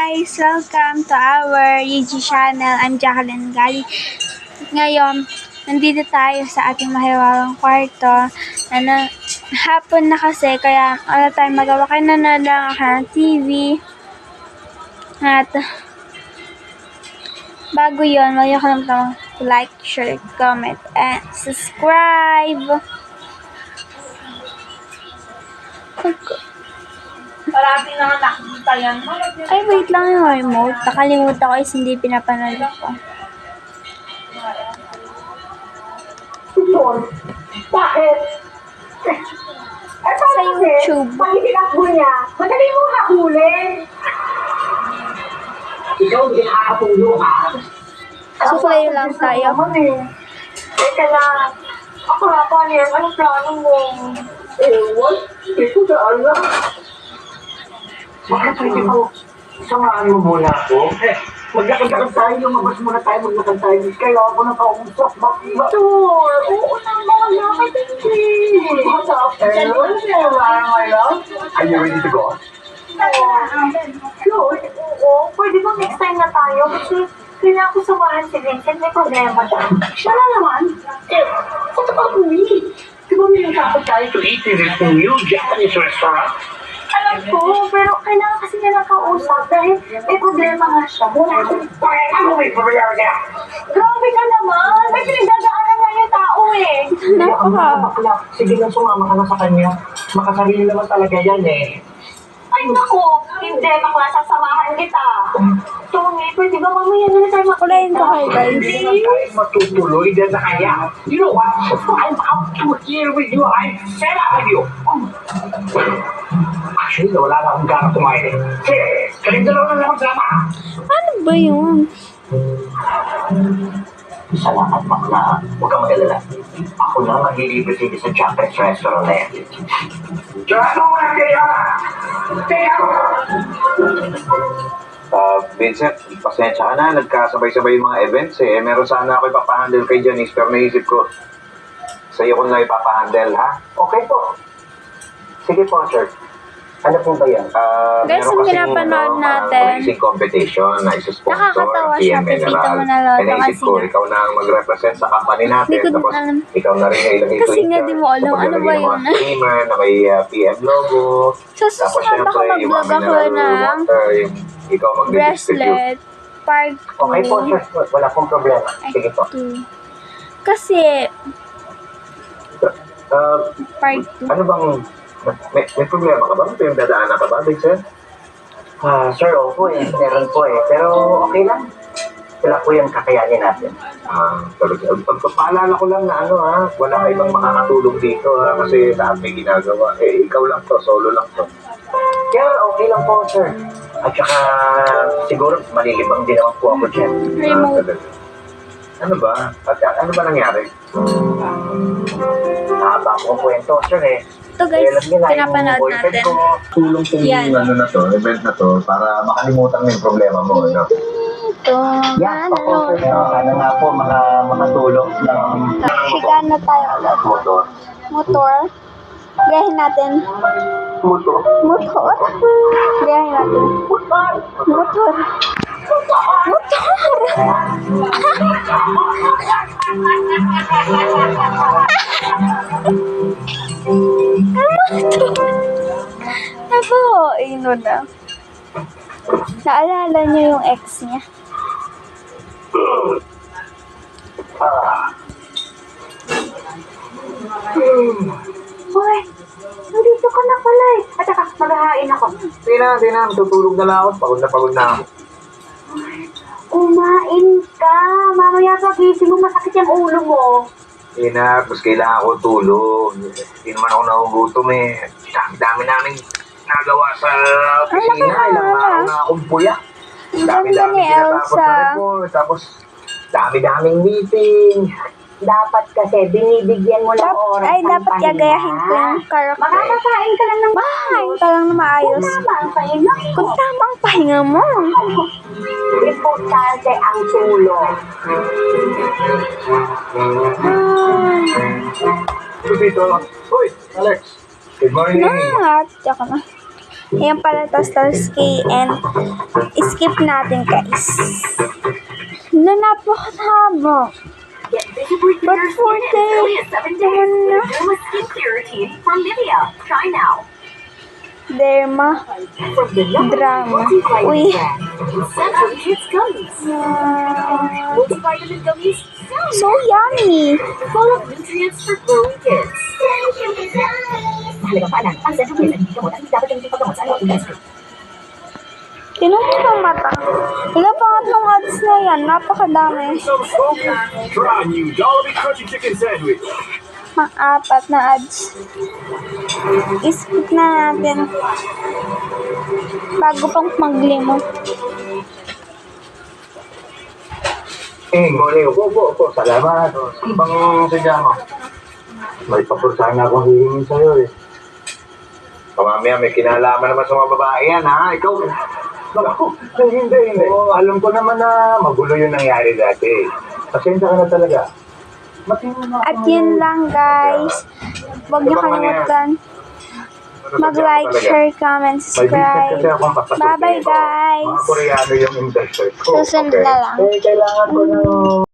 guys! Welcome to our YouTube channel. I'm Jacqueline Gali. Ngayon, nandito tayo sa ating mahiwagang kwarto. Hapon na kasi, kaya wala tayong magawa. Kaya nanonood lang ako ng TV. At bago yun, huwag niyo kalimutan like, share, comment, and subscribe. Parati naman nakikita yan. Ay, wait lang yung remote. Nakalimutan ko is hindi pinapanood ko. Bakit? Sa YouTube. Pag itinakbo niya, madali mo habulin. Ikaw, hindi nakakatulong ka. Suklayo lang tayo. Teka lang. Ako na pa niyan. Anong plano mo? Ewan. Hindi ko na alam. Bakit pwede ko samahan mo muna ako? Maglakad-lakad tayo, lumabas muna tayo, maglakad tayo. Kailangan ko na kausap. Sure! Oo naman, bakit hindi? What's up, Aaron? Are you ready to go? Sure, oo. Pwede ba next time na tayo? Kasi kailangan ko samahan si Vincent, may problema siya. Siya na naman. What about me? Di ba may nagkakot tayo to eat in this new Japanese restaurant? Alam ko, pero kailangan kasi niya ng kausap dahil may problema nga siya. Wala akong ano may problema niya? Grabe ka naman! May pinagdadaanan nga yung tao eh! Bakla, sige lang sumama ka na sa kanya. Makasarili naman talaga yan eh. Ay naku! Hindi, bakla, sasamahan kita. Tony, pwede ba mamaya na tayo Kulayin ko kayo, guys. Hindi na tayo matutuloy dahil na kaya. You know what? I'm out to here with you. I'm fed up with you. Actually, wala na akong gana kumain eh. Sige, kalimda lang na akong drama. Ano ba yun? Salamat, bakla. Huwag kang mag-alala. Ako lang ang hilibisig sa Japanese restaurant na yan. Diyan mo na kaya! Kaya ko! Vincent, pasensya ka na. Nagkasabay-sabay yung mga events eh. Meron sana ako ipapahandle kay Janice pero naisip ko sa'yo ko na ipapahandle, ha? Okay po. Sige po, sir. Ano po ba yan? Guys, yung pinapanood natin, racing competition na isa-sponsor. nakakatawa siya. Pipita mo na lang Naisip kasi ko, nga. ikaw na ang mag-represent sa company natin. Hindi ko Tapos, alam. ikaw na rin ilagay ko Kasi nga di mo alam, ano ba yun? Streamer, na may PM logo. Sa susunod ako mag-vlog ako ng ikaw mag-distribute. bracelet, part 2. Okay po, sir. Wala pong problema. Sige po. Kasi, part 2. Ano bang, may problema ka ba? May pinagdadaanan ka ba, Vincent? Sir, opo eh. Meron po eh. Pero okay lang. Sila po yung kakayanin natin. Talaga. Pagpapaalala ko lang na wala ka ibang makakatulong dito kasi lahat may ginagawa. Eh, ikaw lang to, solo lang to. Kaya okay lang po, sir. At saka siguro malilibang din naman po ako dyan. Remote. Talaga. Ano ba? At ano ba nangyari? Nakaba ko ang kwento, sir eh. Ito guys, pinapanood natin. Tulong tong Yan. event na to, para makalimutan mo yung problema mo, no? Ito, Yes, opo, sir. Sana nga po makatulong ng higa na tayo ulit. Motor. Motor. Gayahin natin. motor. Motor. Gayahin natin. Motor. Ino na. Naalala niyo yung ex niya? Hoy, nandito ka na pala eh. At saka, maghahain ako. Hindi na. Tutulog na lang ako. Pagod na ako. Kumain ka. Mamaya pagising mo, masakit yung ulo mo. Hindi na, mas kailangan ko tulog. Hindi naman ako nagugutom eh. Dami namin nagawa sa opisina. Ilang araw na akong puya. Ganda ni tinatapos Elsa. na report. Tapos, dami-daming meeting. Dapat kasi binibigyan mo ng oras Ay, ang dapat pahinga. gagayahin ko yung character. Makakakain ka lang ng Makain ka lang na maayos. Tama ang pahinga mo. Kung tama ang pahinga mo. Importante ang tulong. Dito. Uy, Alex. Good morning. Tsaka na. Ayan pala, tapos kay and skip natin, guys. Na napakahaba. Get visibly But clear for skin in as early as 7 days naman na. with Derma Skin Clear Routine from Nivea. Try now. Derma. From the number Drama. one multivitamin Uy. brand, Central Kids Gummies. Multivitamin gummies So yummy. full of nutrients for growing kids. Mahalagang paalam, ang Central Kids ay hindi gamot at hindi dapat gamitin paggamot sa anumang industry. Tinuloy ng mata. Wala pangatlong ads na yan. Napakadami. Some smoking? Try new Jollibee Crunchy Chicken Sandwich. Pang-apat na ads. I-skip na natin. Bago pang maglimo. Muli, upo. Salamat. Bang sadya mo. May papursahan na akong hihingin sa'yo eh. Mamaya may kinalaman naman sa mga babae yan ha. Ikaw, naku, hindi. Alam ko naman na magulo yung nangyari dati. Pasensya ka na talaga. At yun lang, guys. Huwag niyo kalimutan mag-like, share, comment, subscribe. Bye-bye, guys. Mga Koreano yung investor ko. Susunod na lang. Kailangan ko ng